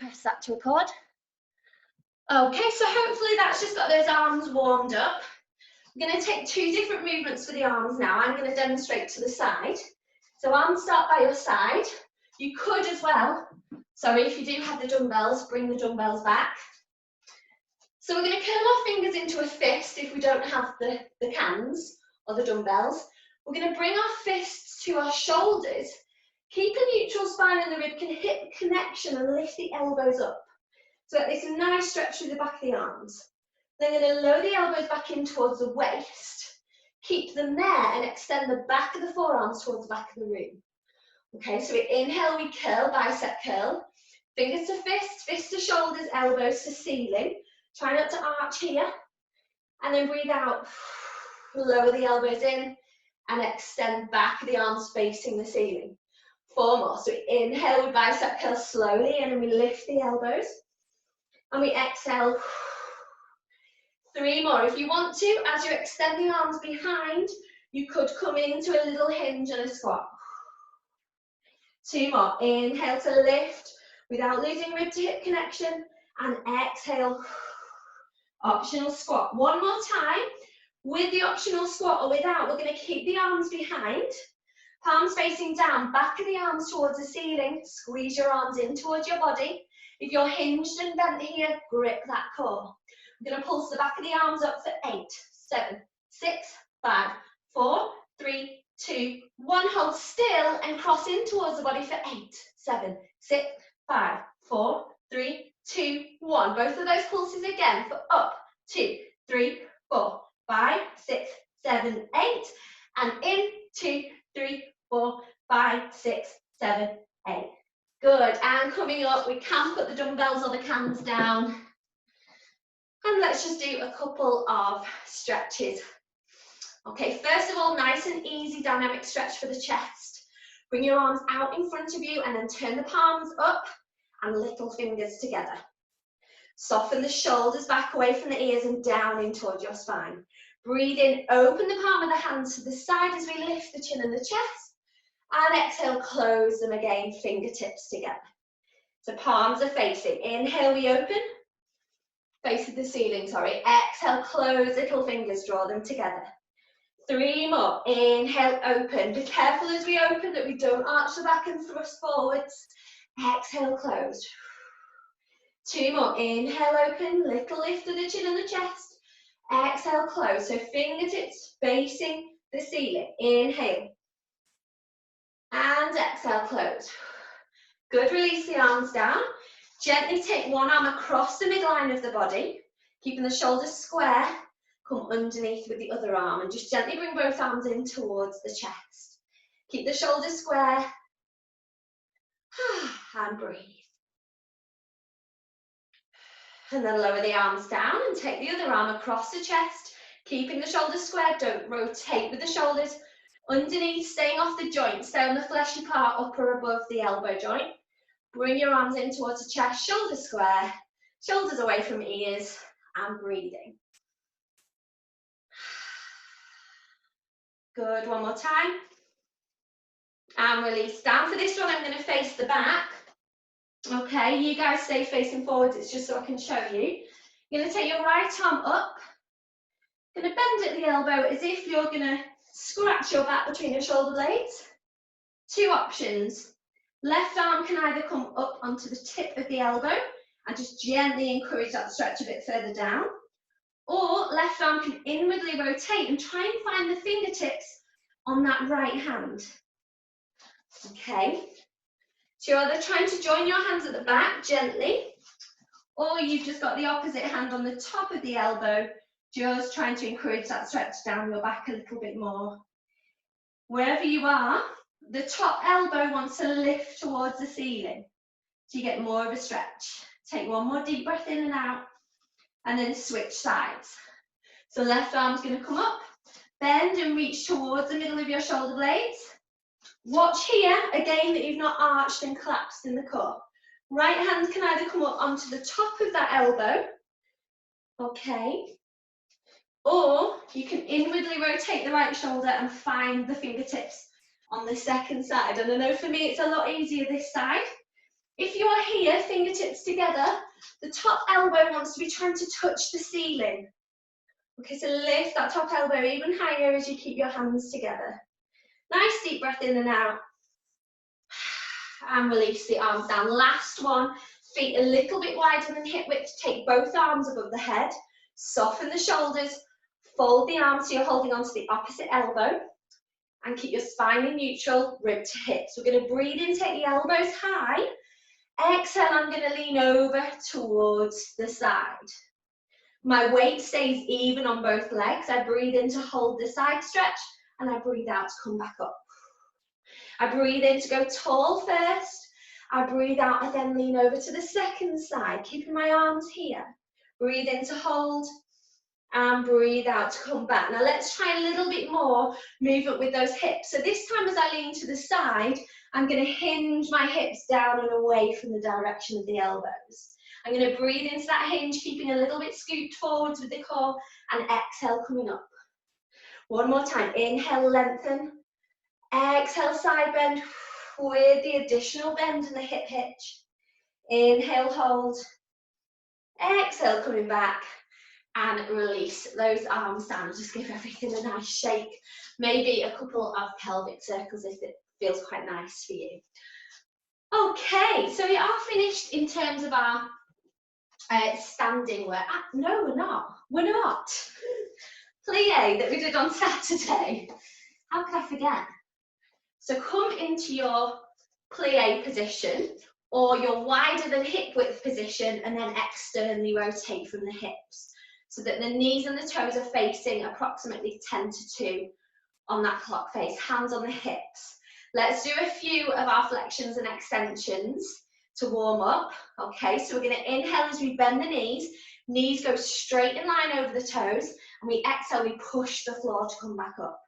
press that to record. Okay, so hopefully that's just got those arms warmed up. I'm going to take 2 different movements for the arms now. I'm going to demonstrate to the side. So arms start by your side. You could as well, sorry, if you do have the dumbbells, bring the dumbbells back. So we're going to curl our fingers into a fist if we don't have the cans or the dumbbells. We're going to bring our fists to our shoulders. Keep a neutral spine and the rib hip connection and lift the elbows up. So get this nice stretch through the back of the arms. Then we're going to lower the elbows back in towards the waist. Keep them there and extend the back of the forearms towards the back of the room. Okay, so we inhale, we curl, bicep curl. Fingers to fists, fists to shoulders, elbows to ceiling. Try not to arch here. And then breathe out. Lower the elbows in and extend back of the arms facing the ceiling. 4 more. So we inhale, we bicep curl slowly, and then we lift the elbows. And we exhale. 3 more. If you want to, as you extend the arms behind, you could come into a little hinge and a squat. 2 more. Inhale to lift without losing rib to hip connection. And exhale. Optional squat. 1 more time. With the optional squat or without, we're going to keep the arms behind. Palms facing down, back of the arms towards the ceiling. Squeeze your arms in towards your body. If you're hinged and bent here, grip that core. I'm going to pulse the back of the arms up for 8, 7, 6, 5, 4, 3, 2, 1. Hold still and cross in towards the body for 8, 7, 6, 5, 4, 3, 2, 1. Both of those pulses again for up, 2, 3, 4, 5, 6, 7, 8. And in, 2, 3, 4, 5, 6, 7, 8. Good. And coming up, we can put the dumbbells or the cans down. And let's just do a couple of stretches. Okay, first of all, nice and easy dynamic stretch for the chest. Bring your arms out in front of you and then turn the palms up and little fingers together. Soften the shoulders back away from the ears and down in towards your spine. Breathe in, open the palm of the hands to the side as we lift the chin and the chest. And exhale, close them again, fingertips together. So palms are facing. Inhale, we open. Face of the ceiling, sorry. Exhale, close, little fingers, draw them together. 3 more. Inhale, open. Be careful as we open that we don't arch the back and thrust forwards. Exhale, close. 2 more. Inhale, open. Little lift of the chin and the chest. Exhale, close. So fingertips facing the ceiling. Inhale. And exhale, close. Good, release the arms down. Gently take one arm across the midline of the body, keeping the shoulders square. Come underneath with the other arm and just gently bring both arms in towards the chest. Keep the shoulders square. And breathe. And then lower the arms down and take the other arm across the chest, keeping the shoulders square. Don't rotate with the shoulders. Underneath, staying off the joint, stay on the fleshy part up or above the elbow joint. Bring your arms in towards the chest, shoulders square, shoulders away from ears, and breathing. Good, 1 more time. And release down. For this one, I'm going to face the back. Okay, you guys stay facing forwards, it's just so I can show you. You're going to take your right arm up. Going to bend at the elbow as if you're going to scratch your back between your shoulder blades. 2 options. Left arm can either come up onto the tip of the elbow and just gently encourage that stretch a bit further down. Or left arm can inwardly rotate and try and find the fingertips on that right hand. Okay. So you're either trying to join your hands at the back gently, or you've just got the opposite hand on the top of the elbow, just trying to encourage that stretch down your back a little bit more. Wherever you are, the top elbow wants to lift towards the ceiling, so you get more of a stretch. Take 1 more deep breath in and out, and then switch sides. So left arm's going to come up, bend and reach towards the middle of your shoulder blades. Watch here, again, that you've not arched and collapsed in the core. Right hand can either come up onto the top of that elbow, okay, or you can inwardly rotate the right shoulder and find the fingertips on the second side. And I know for me it's a lot easier this side. If you are here, fingertips together, the top elbow wants to be trying to touch the ceiling. Okay, so lift that top elbow even higher as you keep your hands together. Nice deep breath in and out. And release the arms down. Last one, feet a little bit wider than hip width. Take both arms above the head. Soften the shoulders. Fold the arms so you're holding onto the opposite elbow. And keep your spine in neutral, rib to hips. We're going to breathe in, take the elbows high. Exhale, I'm going to lean over towards the side. My weight stays even on both legs. I breathe in to hold the side stretch, and I breathe out to come back up. I breathe in to go tall first. I breathe out, I then lean over to the second side, keeping my arms here. Breathe in to hold, and breathe out to come back. Now let's try a little bit more movement with those hips. So this time as I lean to the side, I'm going to hinge my hips down and away from the direction of the elbows. I'm going to breathe into that hinge, keeping a little bit scooped forwards with the core, and exhale, coming up. One more time. Inhale, lengthen. Exhale, side bend with the additional bend in the hip hitch. Inhale, hold. Exhale, coming back. And release those arms down. Just give everything a nice shake. Maybe a couple of pelvic circles if it feels quite nice for you. Okay, so we are finished in terms of our standing work. No, we're not. We're not. Plie that we did on Saturday. How could I forget? So come into your plie position or your wider than hip width position and then externally rotate from the hips so that the knees and the toes are facing approximately 10 to 2 on that clock face, hands on the hips. Let's do a few of our flexions and extensions to warm up. Okay, so we're going to inhale as we bend the knees go straight in line over the toes, and we exhale, we push the floor to come back up.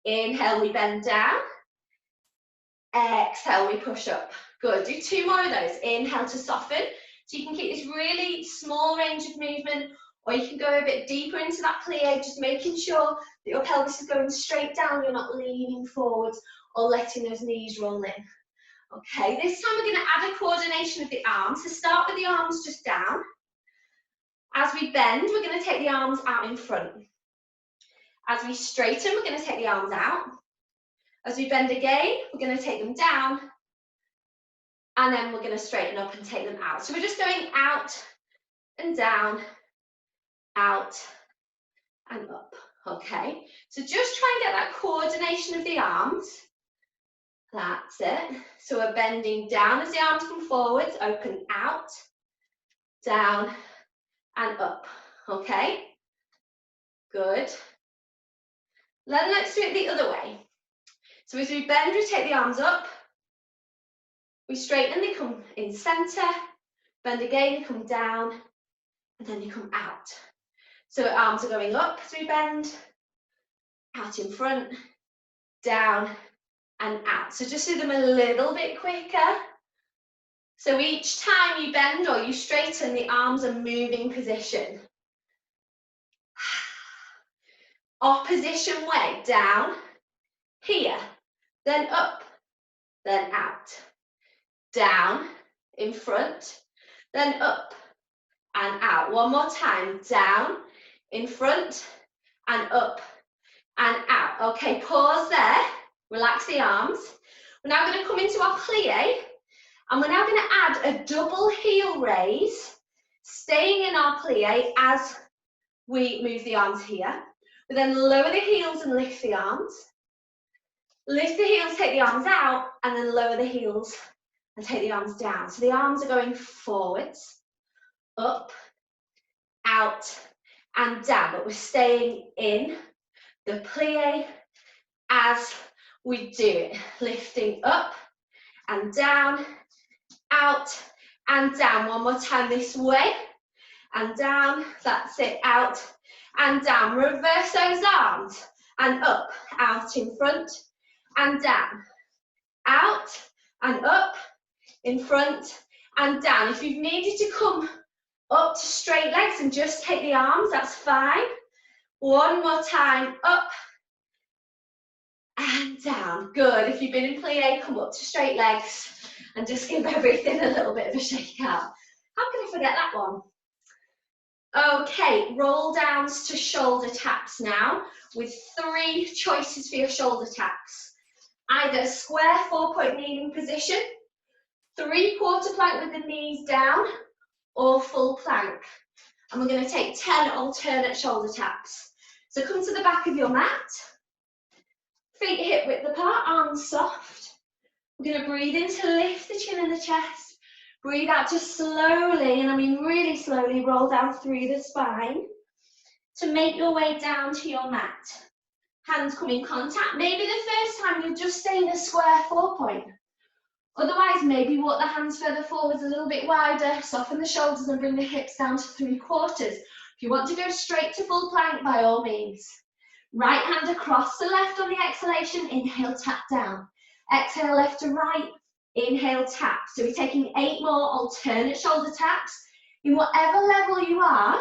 Inhale, we bend down. Exhale, we push up. Good, do 2 more of those. Inhale to soften. So you can keep this really small range of movement, or you can go a bit deeper into that plie, just making sure that your pelvis is going straight down, you're not leaning forwards or letting those knees roll in. Okay, this time we're going to add a coordination of the arms. So start with the arms just down. As we bend, we're going to take the arms out in front. As we straighten, we're going to take the arms out. As we bend again, we're going to take them down. And then we're going to straighten up and take them out. So we're just going out and down, out and up. Okay, so just try and get that coordination of the arms. That's it. So we're bending down as the arms come forwards, open out, down and up. Okay, good. Then let's do it the other way. So as we bend, we take the arms up, we straighten, they come in center, bend again, they come down, and then they come out. So arms are going up as we bend, out in front, down and out. So just do them a little bit quicker. So each time you bend or you straighten, the arms are moving position. Opposition way, down, here, then up, then out. Down, in front, then up and out. One more time, down, in front, and up and out. Okay, pause there, relax the arms. We're now going to come into our plie, and we're now going to add a double heel raise, staying in our plie as we move the arms here. We then lower the heels and lift the arms. Lift the heels, take the arms out, and then lower the heels and take the arms down. So the arms are going forwards, up, out, and down, but we're staying in the plie as we do it. Lifting up and down, out and down. One more time this way and down. That's it, out and down. Reverse those arms and up, out in front and down, out and up, in front and down. If you've needed to come up to straight legs and just take the arms, that's fine. One more time, up and down. Good. If you've been in plie, come up to straight legs and just give everything a little bit of a shake out. How can I forget that one? Okay, roll downs to shoulder taps now, with 3 choices for your shoulder taps. Either square 4-point kneeling position, 3/4 plank with the knees down, or full plank. And we're going to take 10 alternate shoulder taps. So come to the back of your mat, feet hip width apart, arms soft. We're going to breathe in to lift the chin and the chest. Breathe out to slowly, and I mean really slowly, roll down through the spine to make your way down to your mat. Hands come in contact. Maybe the first time you'll just stay in a square 4-point. Otherwise, maybe walk the hands further forwards a little bit wider, soften the shoulders and bring the hips down to 3/4. If you want to go straight to full plank, by all means. Right hand across the left on the exhalation, inhale, tap down. Exhale, left to right, inhale, tap. So we're taking 8 more alternate shoulder taps. In whatever level you are,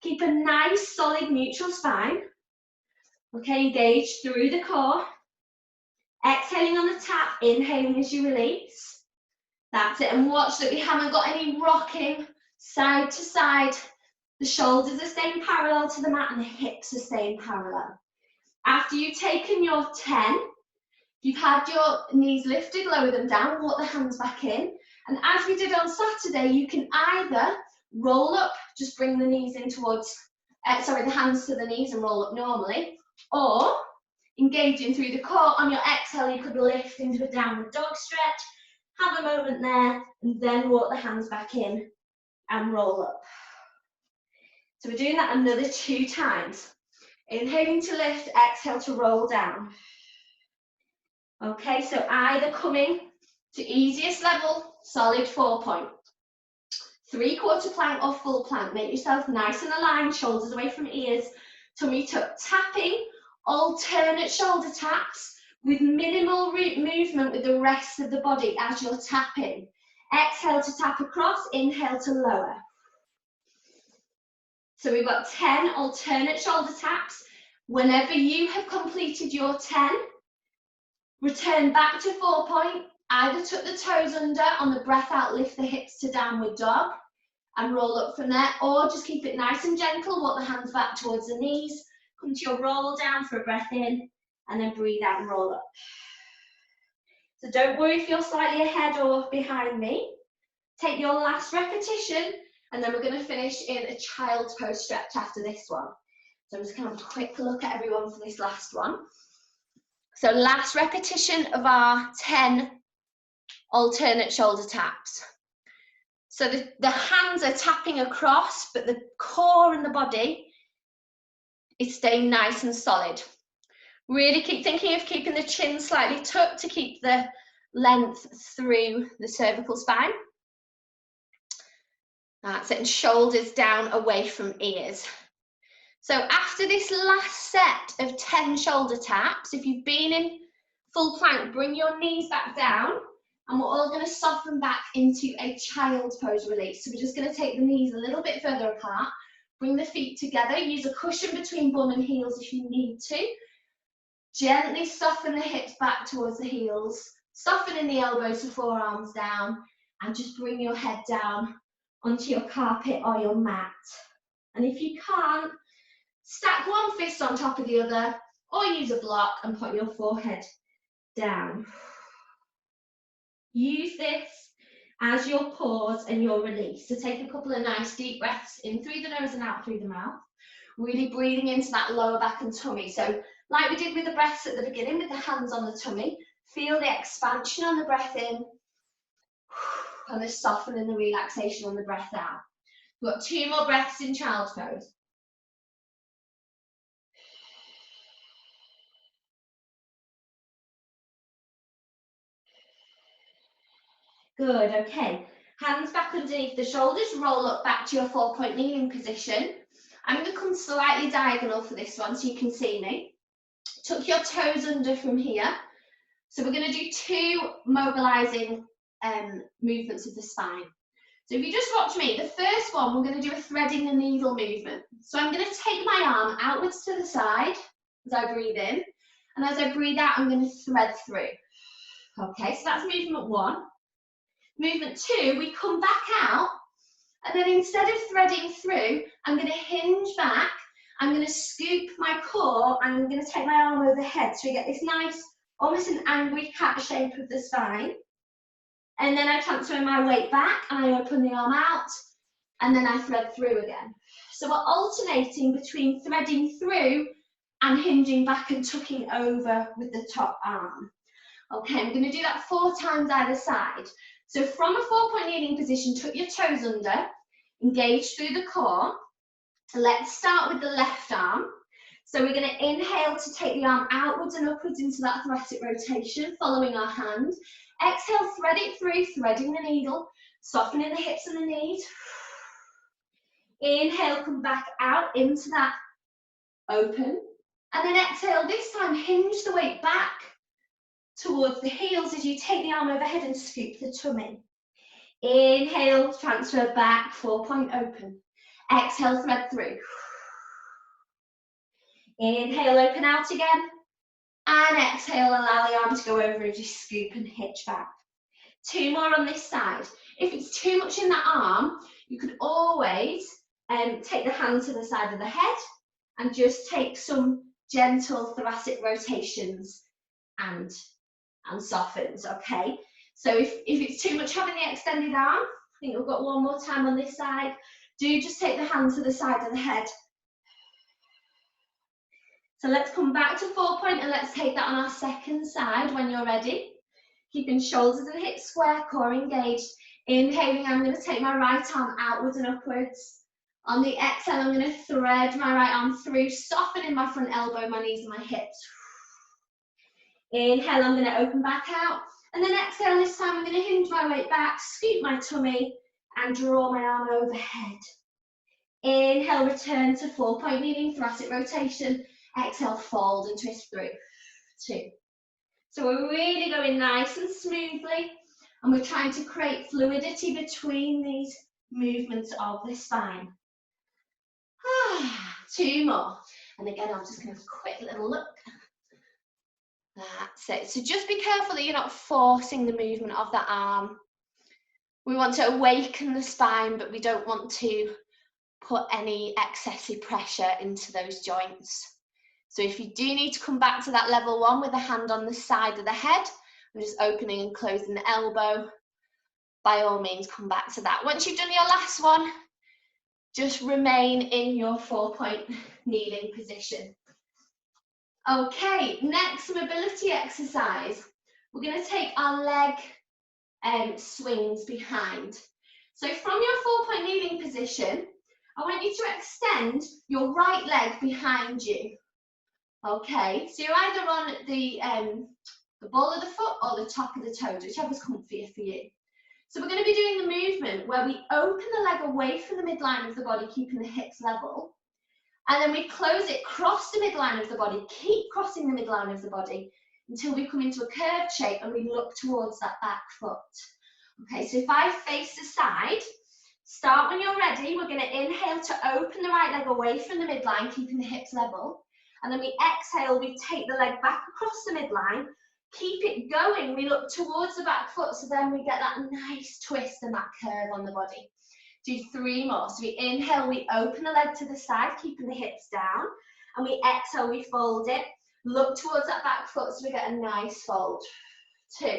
keep a nice, solid, neutral spine. Okay, engage through the core. Exhaling on the tap, inhaling as you release. That's it, and watch that we haven't got any rocking side to side. The shoulders are staying parallel to the mat and the hips are staying parallel. After you've taken your 10, you've had your knees lifted, lower them down, walk the hands back in. And as we did on Saturday, you can either roll up, just bring the knees in towards, the hands to the knees and roll up normally, or engaging through the core, on your exhale, you could lift into a downward dog stretch, have a moment there, and then walk the hands back in and roll up. So we're doing that another 2 times. Inhaling to lift, exhale to roll down. Okay, so either coming to easiest level, solid 4-point. 3/4 plank or full plank. Make yourself nice and aligned, shoulders away from ears, tummy tuck. Tapping alternate shoulder taps with minimal movement with the rest of the body as you're tapping. Exhale to tap across, inhale to lower. So we've got 10 alternate shoulder taps. Whenever you have completed your 10, return back to 4-point, either tuck the toes under, on the breath out, lift the hips to downward dog and roll up from there, or just keep it nice and gentle, walk the hands back towards the knees, come to your roll down for a breath in, and then breathe out and roll up. So don't worry if you're slightly ahead or behind me. Take your last repetition, and then we're going to finish in a child's pose stretch after this one. So I'm just going to have a quick look at everyone for this last one. So last repetition of our 10 alternate shoulder taps. So the hands are tapping across, but the core and the body is staying nice and solid. Really keep thinking of keeping the chin slightly tucked to keep the length through the cervical spine. That's it, and shoulders down away from ears. So after this last set of 10 shoulder taps, if you've been in full plank, bring your knees back down, and we're all going to soften back into a child's pose release. So we're just going to take the knees a little bit further apart, bring the feet together, use a cushion between bum and heels if you need to. Gently soften the hips back towards the heels, softening the elbows to forearms down, and just bring your head down onto your carpet or your mat. And if you can't, stack one fist on top of the other, or use a block and put your forehead down. Use this as your pause and your release. So take a couple of nice deep breaths in through the nose and out through the mouth. Really breathing into that lower back and tummy. So like we did with the breaths at the beginning with the hands on the tummy, feel the expansion on the breath in and the softening, the relaxation on the breath out. We've got 2 more breaths in child's pose. Good, okay. Hands back underneath the shoulders, roll up back to your 4-point kneeling position. I'm going to come slightly diagonal for this one so you can see me. Tuck your toes under from here. So we're going to do 2 mobilizing movements of the spine. So if you just watch me, the first one, we're going to do a threading the needle movement. So I'm going to take my arm outwards to the side as I breathe in, And as I breathe out, I'm going to thread through. Okay, so that's movement 1. Movement 2, we come back out, and then instead of threading through, I'm going to hinge back. I'm going to scoop my core, and I'm going to take my arm overhead. So we get this nice, almost an angry cat shape of the spine. And then I transfer my weight back, and I open the arm out, and then I thread through again. So we're alternating between threading through and hinging back and tucking over with the top arm. Okay, I'm going to do that 4 times either side. So from a 4-point kneeling position, tuck your toes under, engage through the core. Let's start with the left arm. So we're going to inhale to take the arm outwards and upwards into that thoracic rotation, following our hand. Exhale, thread it through, threading the needle, softening the hips and the knees. Inhale, come back out into that open. And then exhale, this time hinge the weight back towards the heels as you take the arm overhead and scoop the tummy. Inhale, transfer back, 4-point open. Exhale, thread through. Inhale, open out again. And exhale, allow the arm to go over as you scoop and hitch back. 2 more on this side. If it's too much in that arm, you could always take the hand to the side of the head and just take some gentle thoracic rotations and softens, okay? So if it's too much having the extended arm, I think we've got 1 more time on this side. Do just take the hand to the side of the head. So let's come back to 4-point and let's take that on our second side when you're ready. Keeping shoulders and hips square, core engaged. Inhaling, I'm going to take my right arm outwards and upwards. On the exhale, I'm going to thread my right arm through, softening my front elbow, my knees and my hips. Inhale, I'm going to open back out. And then exhale, this time I'm going to hinge my weight back, scoop my tummy and draw my arm overhead. Inhale, return to 4-point kneeling, thoracic rotation. Exhale, fold and twist through. 2. So we're really going nice and smoothly, and we're trying to create fluidity between these movements of the spine. 2 more. And again, I'm just going to have a quick little look. That's it. So just be careful that you're not forcing the movement of that arm. We want to awaken the spine, but we don't want to put any excessive pressure into those joints. So if you do need to come back to that level 1 with the hand on the side of the head, I'm just opening and closing the elbow, by all means come back to that. Once you've done your last one, just remain in your 4-point kneeling position. Okay, next mobility exercise. We're going to take our leg swings behind. So from your 4-point kneeling position, I want you to extend your right leg behind you. Okay, so you're either on the ball of the foot or the top of the toes, whichever's comfier for you. So we're going to be doing the movement where we open the leg away from the midline of the body, keeping the hips level. And then we close it, cross the midline of the body, keep crossing the midline of the body until we come into a curved shape and we look towards that back foot. Okay, so if I face the side, start when you're ready. We're going to inhale to open the right leg away from the midline, keeping the hips level. And then we exhale, we take the leg back across the midline, keep it going, we look towards the back foot, so then we get that nice twist and that curve on the body. Do 3 more. So we inhale, we open the leg to the side, keeping the hips down, and we exhale, we fold it, look towards that back foot, so we get a nice fold. 2.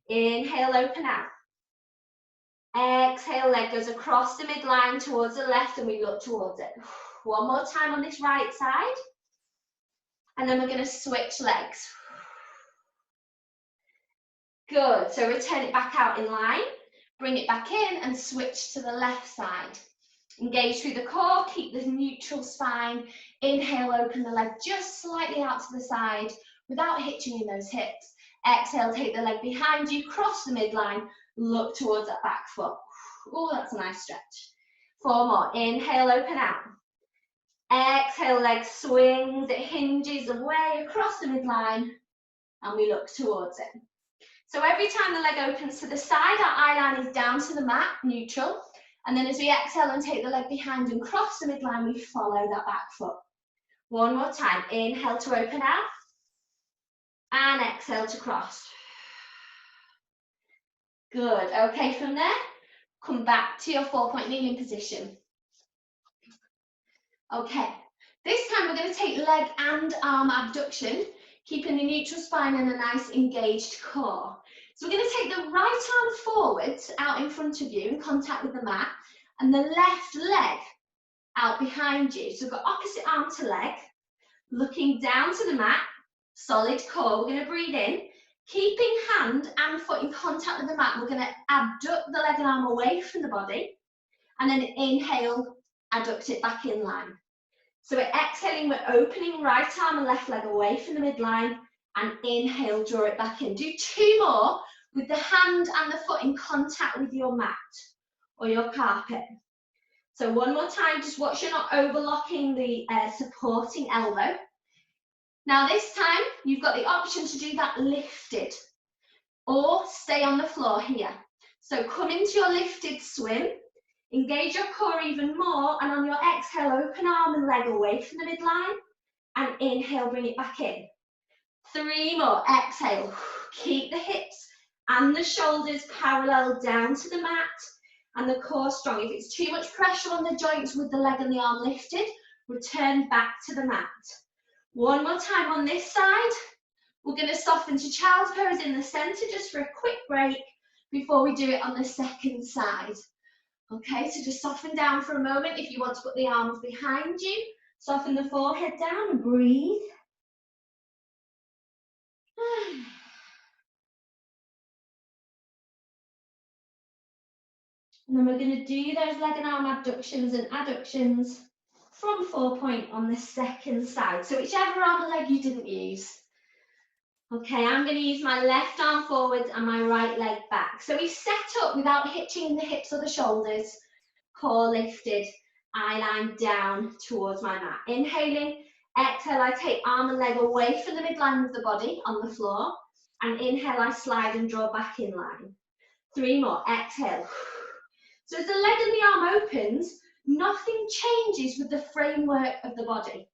Inhale, open out. Exhale, leg goes across the midline towards the left, and we look towards it. 1 more time on this right side. And then we're going to switch legs. Good, so return it back out in line, bring it back in and switch to the left side. Engage through the core, keep the neutral spine. Inhale, open the leg just slightly out to the side without hitching in those hips. Exhale, take the leg behind you, cross the midline, look towards that back foot. Oh, that's a nice stretch. 4 more, inhale, open out. Exhale, leg swings, it hinges away across the midline, and we look towards it. So every time the leg opens to the side, our eye line is down to the mat, neutral. And then as we exhale and take the leg behind and cross the midline, we follow that back foot. 1 more time, inhale to open out. and exhale to cross. Good. Okay, from there, come back to your 4-point kneeling position. Okay, this time we're going to take leg and arm abduction, keeping the neutral spine and a nice engaged core. So we're going to take the right arm forwards out in front of you in contact with the mat, and the left leg out behind you. So we've got opposite arm to leg, looking down to the mat, solid core. We're going to breathe in, keeping hand and foot in contact with the mat. We're going to abduct the leg and arm away from the body, and then inhale, adduct it back in line. So we're exhaling, we're opening right arm and left leg away from the midline, and inhale, draw it back in. Do 2 more with the hand and the foot in contact with your mat or your carpet. So 1 more time, just watch you're not overlocking the supporting elbow. Now this time, you've got the option to do that lifted or stay on the floor here. So come into your lifted swim, engage your core even more, and on your exhale, open arm and leg away from the midline, and inhale, bring it back in. 3 more, exhale, keep the hips and the shoulders parallel down to the mat, and the core strong. If it's too much pressure on the joints with the leg and the arm lifted, return back to the mat. 1 more time on this side. We're going to soften to child's pose in the center just for a quick break before we do it on the second side. Okay, so just soften down for a moment. If you want to put the arms behind you, soften the forehead down and breathe. And then we're going to do those leg and arm abductions and adductions from 4-point on the second side. So whichever arm or leg you didn't use. Okay, I'm going to use my left arm forwards and my right leg back. So we set up without hitching the hips or the shoulders. Core lifted, eye line down towards my mat. Inhaling, exhale, I take arm and leg away from the midline of the body on the floor. And inhale, I slide and draw back in line. 3 more, exhale. So as the leg and the arm opens, nothing changes with the framework of the body.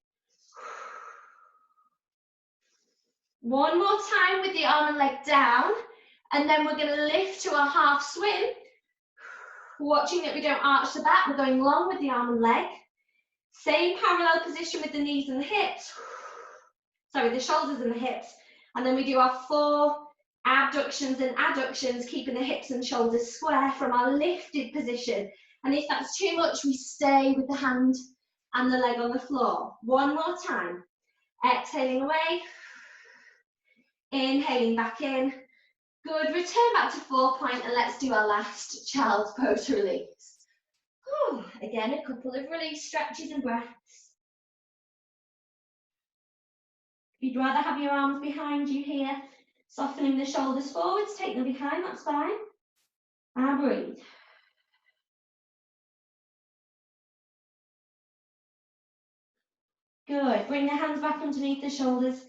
1 more time with the arm and leg down, and then we're going to lift to a half swim. Watching that we don't arch the back, we're going long with the arm and leg. Same parallel position with the knees and the hips. Sorry, the shoulders and the hips. And then we do our 4 abductions and adductions, keeping the hips and shoulders square from our lifted position. And if that's too much, we stay with the hand and the leg on the floor. 1 more time. Exhaling away. Inhaling back in. Good, return back to 4-point, and let's do our last child's pose release. Whew. Again, a couple of release stretches and breaths. If you'd rather have your arms behind you here, softening the shoulders forwards, take them behind, that's fine. And breathe. Good, bring the hands back underneath the shoulders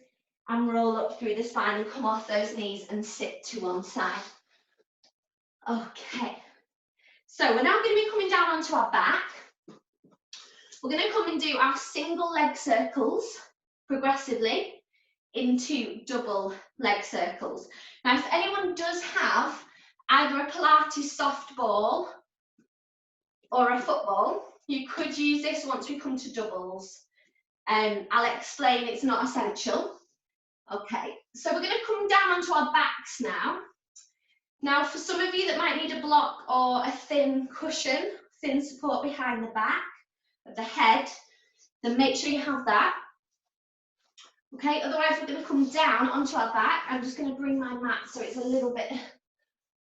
and roll up through the spine and come off those knees and sit to one side. Okay, so we're now going to be coming down onto our back. We're going to come and do our single leg circles progressively into double leg circles. Now, if anyone does have either a Pilates soft ball or a football, you could use this once we come to doubles. I'll explain, it's not essential. Okay, so we're going to come down onto our backs now. Now, for some of you that might need a block or a thin cushion, thin support behind the back of the head, then make sure you have that. Okay, otherwise we're going to come down onto our back. I'm just going to bring my mat so it's a little bit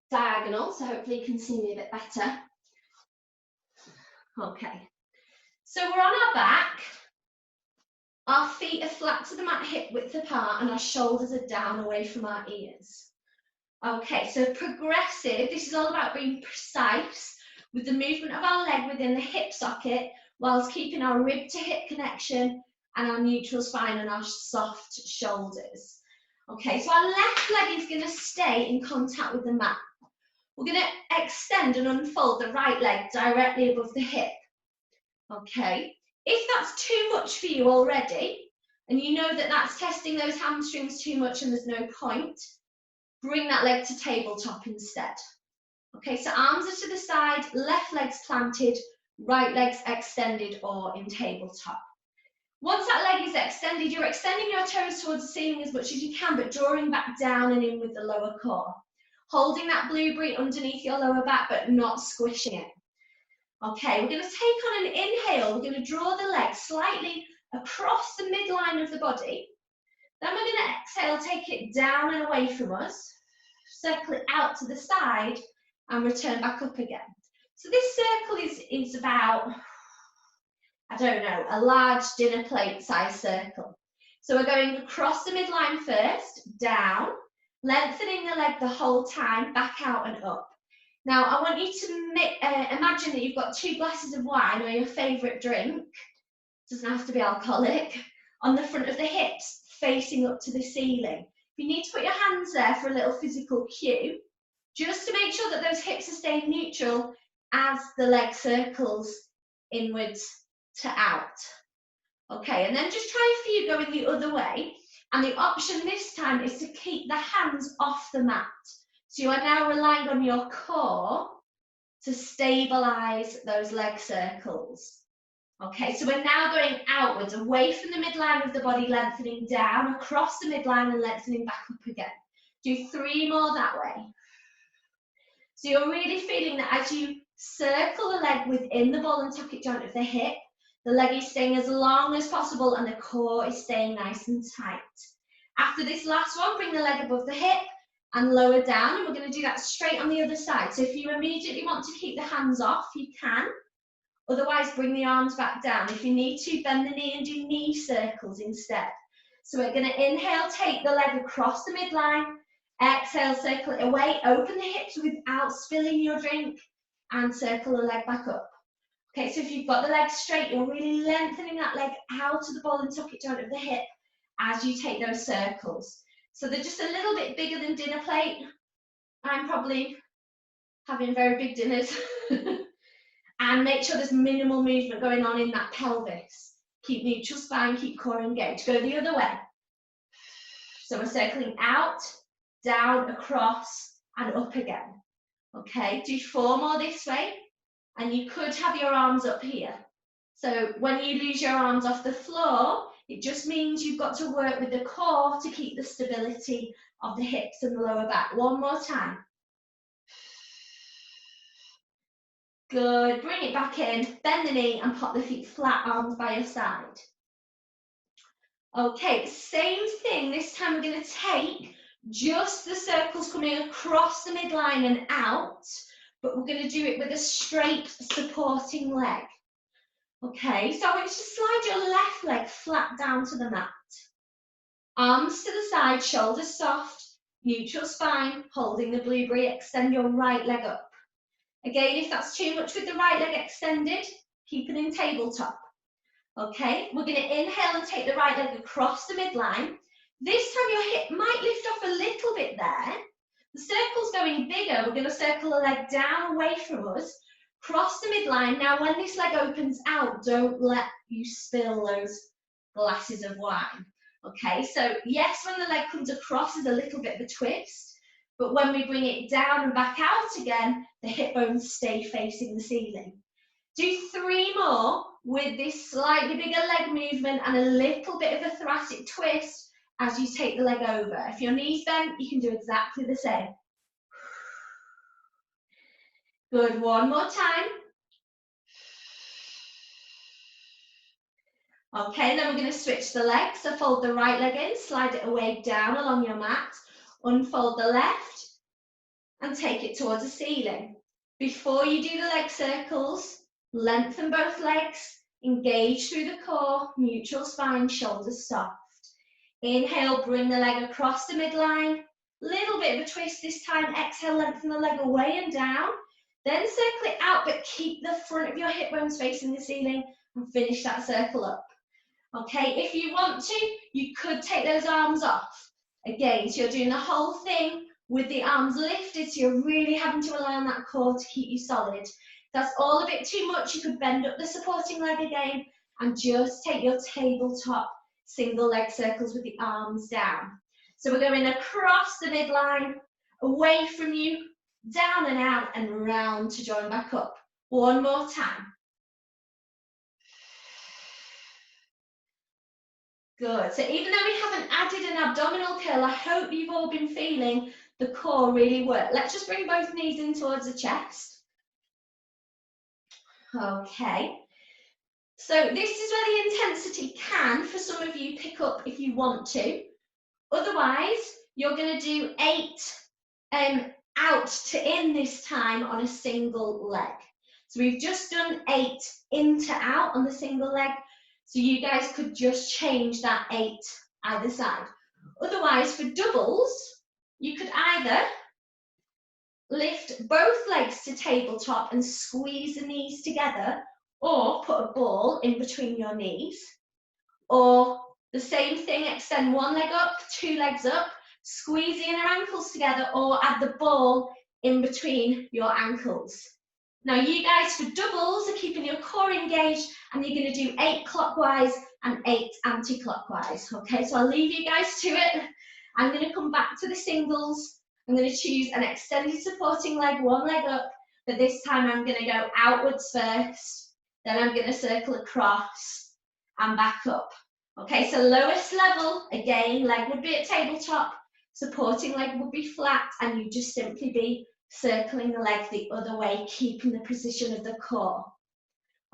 diagonal, so hopefully you can see me a bit better. Okay, so we're on our back. Our feet are flat to the mat, hip width apart, and our shoulders are down away from our ears. Okay, so progressive, this is all about being precise with the movement of our leg within the hip socket, whilst keeping our rib to hip connection and our neutral spine and our soft shoulders. Okay, so our left leg is going to stay in contact with the mat. We're going to extend and unfold the right leg directly above the hip. Okay, if that's too much for you already, and you know that that's testing those hamstrings too much and there's no point, bring that leg to tabletop instead. Okay, so arms are to the side, left leg's planted, right leg's extended or in tabletop. Once that leg is extended, you're extending your toes towards the ceiling as much as you can, but drawing back down and in with the lower core. Holding that blueberry underneath your lower back, but not squishing it. Okay, we're going to take on an inhale. We're going to draw the leg slightly across the midline of the body. Then we're going to exhale, take it down and away from us, circle it out to the side, and return back up again. So this circle is about, I don't know, a large dinner plate size circle. So we're going across the midline first, down, lengthening the leg the whole time, back out and up. Now I want you to imagine that you've got 2 glasses of wine or your favourite drink, doesn't have to be alcoholic, on the front of the hips, facing up to the ceiling. You need to put your hands there for a little physical cue, just to make sure that those hips are staying neutral as the leg circles inwards to out. Okay, and then just try a few going the other way. And the option this time is to keep the hands off the mat. So you are now relying on your core to stabilize those leg circles. Okay, so we're now going outwards, away from the midline of the body, lengthening down, across the midline and lengthening back up again. Do 3 more that way. So you're really feeling that as you circle the leg within the ball and socket joint of the hip, the leg is staying as long as possible and the core is staying nice and tight. After this last one, bring the leg above the hip and lower down, and we're going to do that straight on the other side. So if you immediately want to keep the hands off, you can. Otherwise, bring the arms back down. If you need to, bend the knee and do knee circles instead. So we're going to inhale, take the leg across the midline. Exhale, circle it away. Open the hips without spilling your drink and circle the leg back up. Okay, so if you've got the leg straight, you're really lengthening that leg out of the ball and socket joint of the hip as you take those circles. So they're just a little bit bigger than dinner plate. I'm probably having very big dinners. And make sure there's minimal movement going on in that pelvis. Keep neutral spine, keep core engaged. Go the other way. So we're circling out, down, across, and up again. Okay, do 4 more this way. And you could have your arms up here. So when you lose your arms off the floor, it just means you've got to work with the core to keep the stability of the hips and the lower back. 1 more time. Good, bring it back in, bend the knee and pop the feet flat, arms by your side. Okay, same thing, this time we're going to take just the circles coming across the midline and out, but we're going to do it with a straight supporting leg. Okay, so I want you to slide your left leg flat down to the mat. Arms to the side, shoulders soft, neutral spine, holding the blueberry, extend your right leg up. Again, if that's too much with the right leg extended, keep it in tabletop. Okay, we're going to inhale and take the right leg across the midline. This time your hip might lift off a little bit there. The circle's going bigger. We're going to circle the leg down away from us, cross the midline. Now, when this leg opens out, don't let you spill those glasses of wine. Okay, so yes, when the leg comes across is a little bit of a twist. But when we bring it down and back out again, the hip bones stay facing the ceiling. Do 3 more with this slightly bigger leg movement and a little bit of a thoracic twist as you take the leg over. If your knee's bent, you can do exactly the same. Good, 1 more time. Okay, then we're going to switch the legs. So fold the right leg in, slide it away down along your mat, unfold the left, and take it towards the ceiling. Before you do the leg circles, lengthen both legs, engage through the core, neutral spine, shoulders soft. Inhale, bring the leg across the midline, little bit of a twist this time. Exhale, lengthen the leg away and down. Then circle it out, but keep the front of your hip bones facing the ceiling and finish that circle up. Okay, if you want to, you could take those arms off. Again, so you're doing the whole thing with the arms lifted, so you're really having to rely on that core to keep you solid. If that's all a bit too much, you could bend up the supporting leg again and just take your tabletop single leg circles with the arms down. So we're going across the midline, away from you, down and out and round to join back up. One more time. Good. So even though we haven't added an abdominal curl, I hope you've all been feeling the core really work. Let's just bring both knees in towards the chest. Okay. So this is where the intensity can, for some of you, pick up if you want to. Otherwise, you're going to do 8 out to in this time on a single leg. So we've just done 8 in to out on the single leg. So you guys could just change that 8 either side. Otherwise, for doubles, you could either lift both legs to tabletop and squeeze the knees together, or put a ball in between your knees. Or the same thing, extend one leg up, 2 legs up, squeeze the inner ankles together, or add the ball in between your ankles. Now you guys, for doubles, are keeping your core engaged, and you're going to do 8 clockwise and 8 anti-clockwise. Okay, so I'll leave you guys to it. I'm going to come back to the singles. I'm going to choose an extended supporting leg, 1 leg up, but this time I'm going to go outwards first, then I'm going to circle across and back up. Okay, so lowest level, again, leg would be at tabletop, supporting leg would be flat, and you just simply be circling the leg the other way, keeping the position of the core.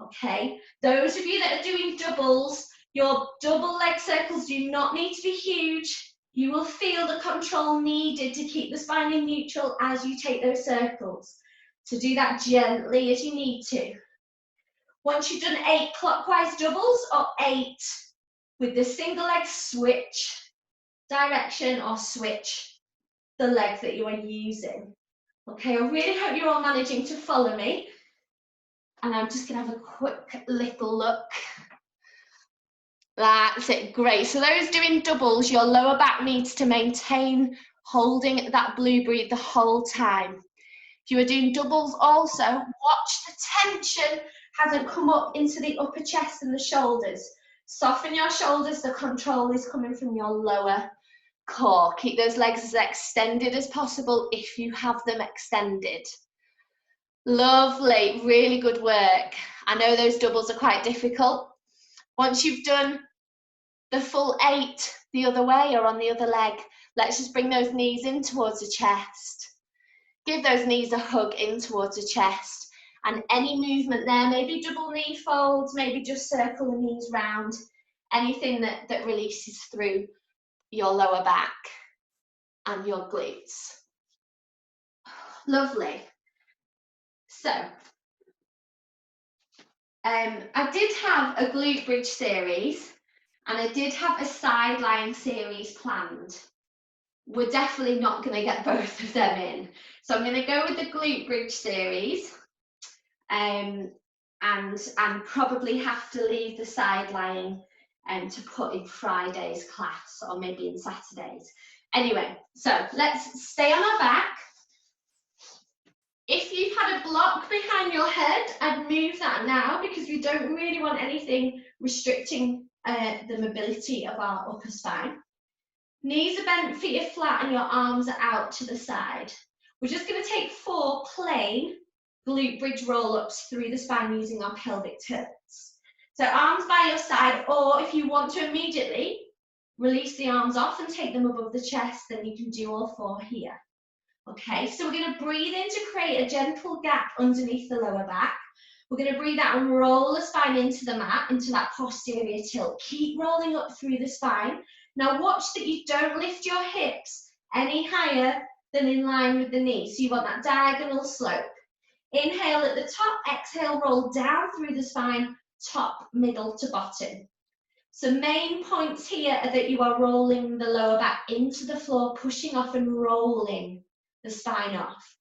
Okay, those of you that are doing doubles, your double leg circles do not need to be huge. You will feel the control needed to keep the spine in neutral as you take those circles. So do that gently as you need to. Once you've done 8 clockwise doubles, or 8 with the single leg, switch direction or switch the leg that you are using. Okay, I really hope you're all managing to follow me. And I'm just going to have a quick little look. That's it, great. So those doing doubles, your lower back needs to maintain holding that blue breathe the whole time. If you are doing doubles also, watch the tension hasn't come up into the upper chest and the shoulders. Soften your shoulders, the control is coming from your lower core. Keep those legs as extended as possible if you have them extended. Lovely, really good work. I know those doubles are quite difficult. Once you've done the full 8 the other way or on the other leg, let's just bring those knees in towards the chest. Give those knees a hug in towards the chest. And any movement there, maybe double knee folds, maybe just circle the knees round, anything that releases through your lower back and your glutes. Lovely. So, I did have a glute bridge series, and I did have a side lying series planned. We're definitely not going to get both of them in. So I'm going to go with the glute bridge series, and probably have to leave the side lying to put in Friday's class, or maybe in Saturdays. Anyway, so let's stay on our back. If you've had a block behind your head, I'd move that now, because we don't really want anything restricting the mobility of our upper spine. Knees are bent, feet are flat, and your arms are out to the side. We're just going to take 4 plain glute bridge roll-ups through the spine using our pelvic tilts. So arms by your side, or if you want to immediately release the arms off and take them above the chest, then you can do all 4 here. Okay, so we're going to breathe in to create a gentle gap underneath the lower back. We're going to breathe out and roll the spine into the mat, into that posterior tilt. Keep rolling up through the spine. Now watch that you don't lift your hips any higher than in line with the knee. So you want that diagonal slope. Inhale at the top, exhale, roll down through the spine, top, middle to bottom. So main points here are that you are rolling the lower back into the floor, pushing off and rolling the spine off.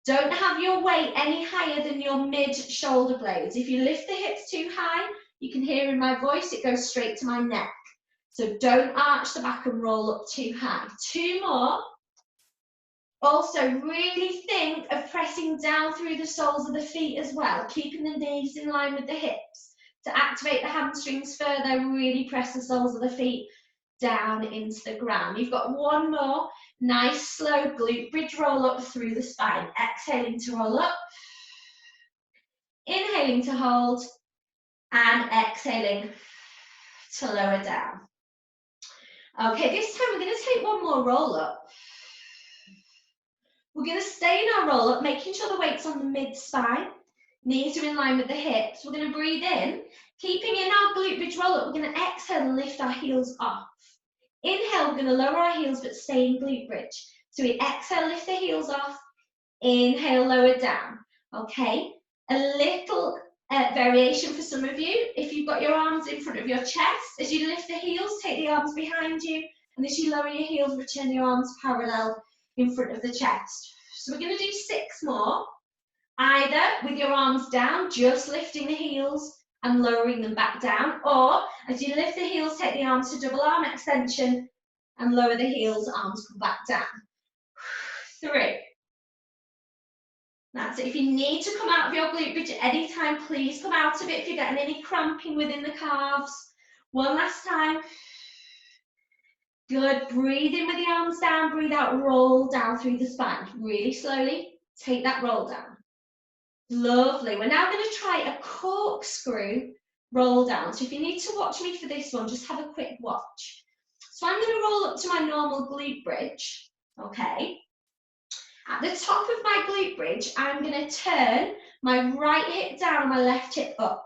Don't have your weight any higher than your mid-shoulder blades. If you lift the hips too high, you can hear in my voice, it goes straight to my neck. So don't arch the back and roll up too high. 2 more. Also, really think of pressing down through the soles of the feet as well, keeping the knees in line with the hips. To activate the hamstrings further, really press the soles of the feet down into the ground. You've got one more nice slow glute bridge roll up through the spine. Exhaling to roll up, inhaling to hold, and exhaling to lower down. Okay, this time we're going to take one more roll up. We're going to stay in our roll up, making sure the weight's on the mid-spine. Knees are in line with the hips. We're going to breathe in, keeping in our glute bridge roll up. We're going to exhale and lift our heels off. Inhale, we're going to lower our heels but stay in glute bridge. So we exhale, lift the heels off. Inhale, lower down. Okay, a little variation for some of you. If you've got your arms in front of your chest, as you lift the heels, take the arms behind you. And as you lower your heels, return your arms parallel in front of the chest. So we're going to do 6 more. Either with your arms down, just lifting the heels and lowering them back down, or as you lift the heels, take the arms to double arm extension and lower the heels, arms come back down. 3. That's it. If you need to come out of your glute bridge at any time, please come out of it if you're getting any cramping within the calves. One last time. Good. Breathe in with the arms down, breathe out, roll down through the spine. Really slowly, take that roll down. Lovely. We're now going to try a corkscrew roll down. So if you need to watch me for this one, just have a quick watch. So I'm going to roll up to my normal glute bridge. Okay. At the top of my glute bridge, I'm going to turn my right hip down and my left hip up.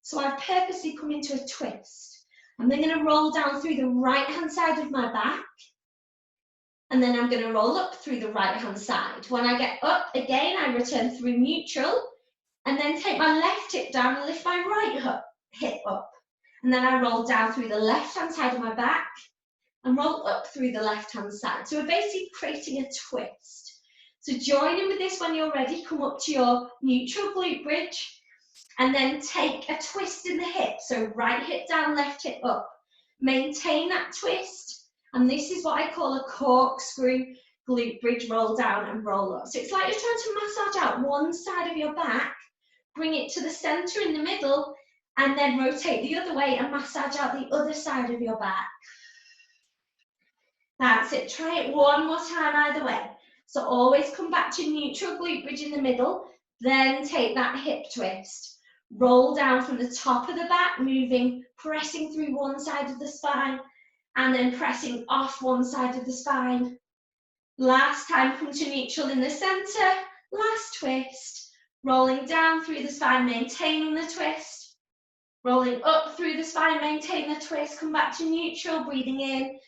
So I've purposely come into a twist. I'm then going to roll down through the right hand side of my back. And then I'm going to roll up through the right hand side. When I get up again, I return through neutral and then take my left hip down and lift my right hip up. And then I roll down through the left hand side of my back and roll up through the left hand side. So we're basically creating a twist. So join in with this when you're ready. Come up to your neutral glute bridge and then take a twist in the hip. So right hip down, left hip up. Maintain that twist. And this is what I call a corkscrew glute bridge roll down and roll up. So it's like you're trying to massage out one side of your back, bring it to the center in the middle, and then rotate the other way and massage out the other side of your back. That's it. Try it one more time either way. So always come back to neutral glute bridge in the middle, then take that hip twist. Roll down from the top of the back, moving, pressing through one side of the spine, and then pressing off one side of the spine. Last time, come to neutral in the center, last twist, rolling down through the spine, maintaining the twist, rolling up through the spine, maintain the twist, come back to neutral, breathing in,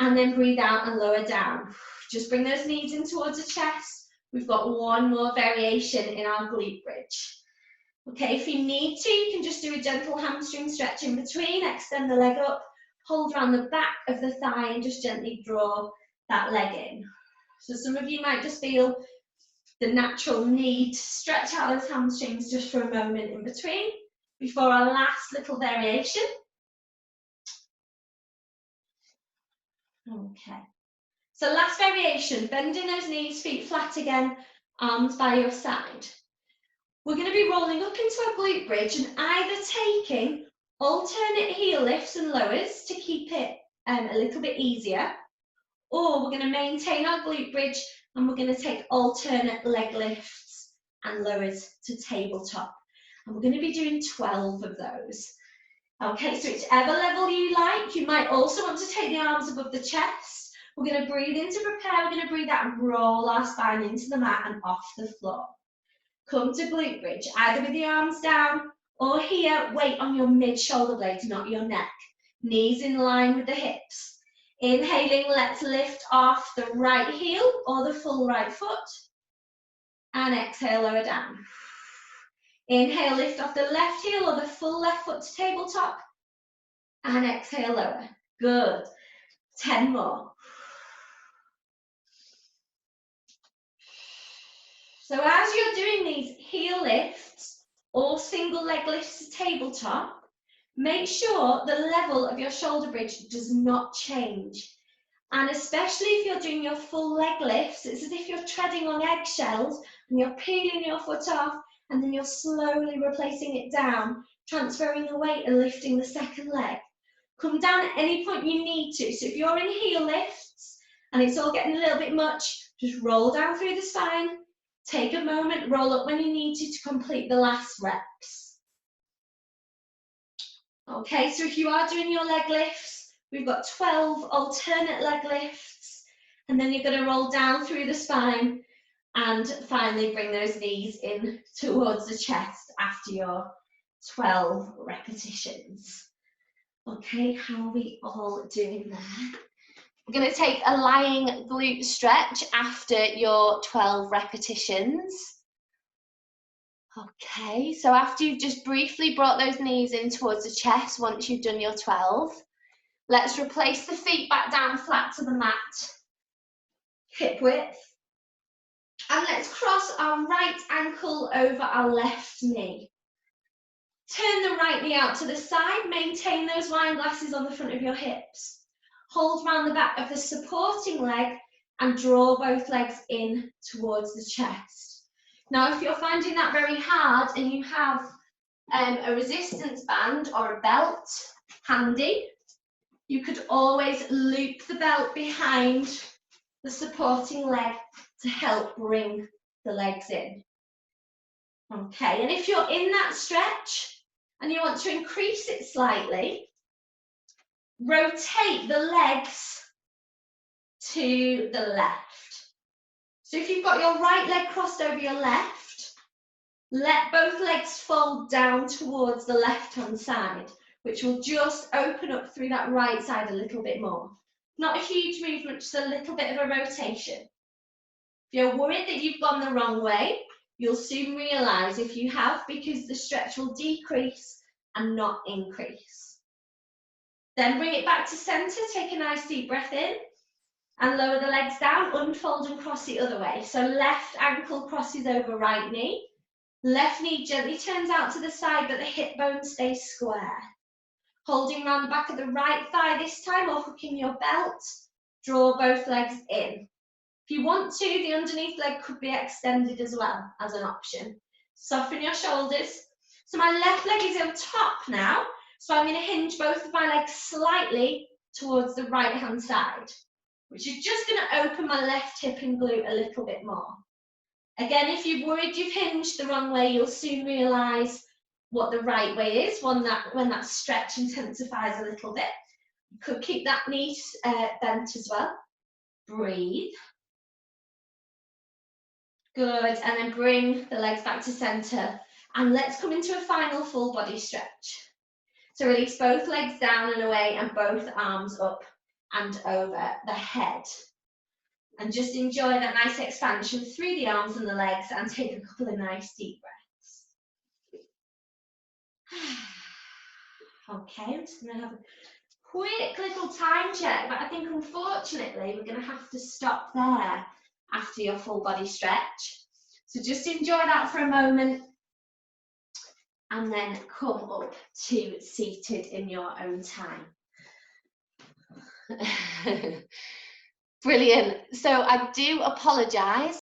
and then breathe out and lower down. Just bring those knees in towards the chest. We've got one more variation in our glute bridge. Okay, if you need to, you can just do a gentle hamstring stretch in between, extend the leg up, hold around the back of the thigh and just gently draw that leg in. So some of you might just feel the natural need to stretch out those hamstrings just for a moment in between before our last little variation. Okay, so last variation, bending those knees, feet flat again, arms by your side. We're going to be rolling up into our glute bridge and either taking alternate heel lifts and lowers to keep it a little bit easier, or we're going to maintain our glute bridge and we're going to take alternate leg lifts and lowers to tabletop. And we're going to be doing 12 of those. Okay, so whichever level you like, you might also want to take the arms above the chest. We're going to breathe in to prepare, we're going to breathe out and roll our spine into the mat and off the floor. Come to glute bridge, either with the arms down or here, weight on your mid-shoulder blades, not your neck. Knees in line with the hips. Inhaling, let's lift off the right heel or the full right foot. And exhale, lower down. Inhale, lift off the left heel or the full left foot to tabletop. And exhale, lower. Good. 10 more. So as you're doing these heel lifts or single leg lifts to tabletop, make sure the level of your shoulder bridge does not change. And especially if you're doing your full leg lifts, it's as if you're treading on eggshells and you're peeling your foot off and then you're slowly replacing it down. transferring the weight and lifting the second leg. Come down at any point you need to. So if you're in heel lifts and it's all getting a little bit much, just roll down through the spine. Take a moment, roll up when you need to complete the last reps. Okay, so if you are doing your leg lifts, we've got 12 alternate leg lifts, and then you're going to roll down through the spine and finally bring those knees in towards the chest after your 12 repetitions. Okay, how are we all doing there? We're going to take a lying glute stretch after your 12 repetitions. Okay, so after you've just briefly brought those knees in towards the chest, once you've done your 12, let's replace the feet back down flat to the mat, hip width. And let's cross our right ankle over our left knee. Turn the right knee out to the side, maintain those wine glasses on the front of your hips. Hold round the back of the supporting leg and draw both legs in towards the chest. Now, if you're finding that very hard and you have a resistance band or a belt handy, you could always loop the belt behind the supporting leg to help bring the legs in. Okay, and if you're in that stretch and you want to increase it slightly, rotate the legs to the left. So if you've got your right leg crossed over your left, let both legs fold down towards the left-hand side, which will just open up through that right side a little bit more. Not a huge movement, just a little bit of a rotation. If you're worried that you've gone the wrong way, you'll soon realise if you have, because the stretch will decrease and not increase. Then bring it back to centre, take a nice deep breath in and lower the legs down, unfold and cross the other way. So left ankle crosses over right knee, left knee gently turns out to the side but the hip bone stays square. Holding around the back of the right thigh this time or hooking your belt, draw both legs in. If you want to, the underneath leg could be extended as well as an option. Soften your shoulders. So my left leg is on top now, so I'm going to hinge both of my legs slightly towards the right hand side, which is just going to open my left hip and glute a little bit more. Again, if you're worried you've hinged the wrong way, you'll soon realise what the right way is when that stretch intensifies a little bit. You could keep that knee bent as well. Breathe. Good, and then bring the legs back to centre. And let's come into a final full body stretch. So release both legs down and away and both arms up and over the head. And just enjoy that nice expansion through the arms and the legs and take a couple of nice deep breaths. Okay, I'm just going to have a quick little time check, but I think unfortunately we're going to have to stop there after your full body stretch. So just enjoy that for a moment and then come up to seated in your own time. Brilliant. So I do apologise.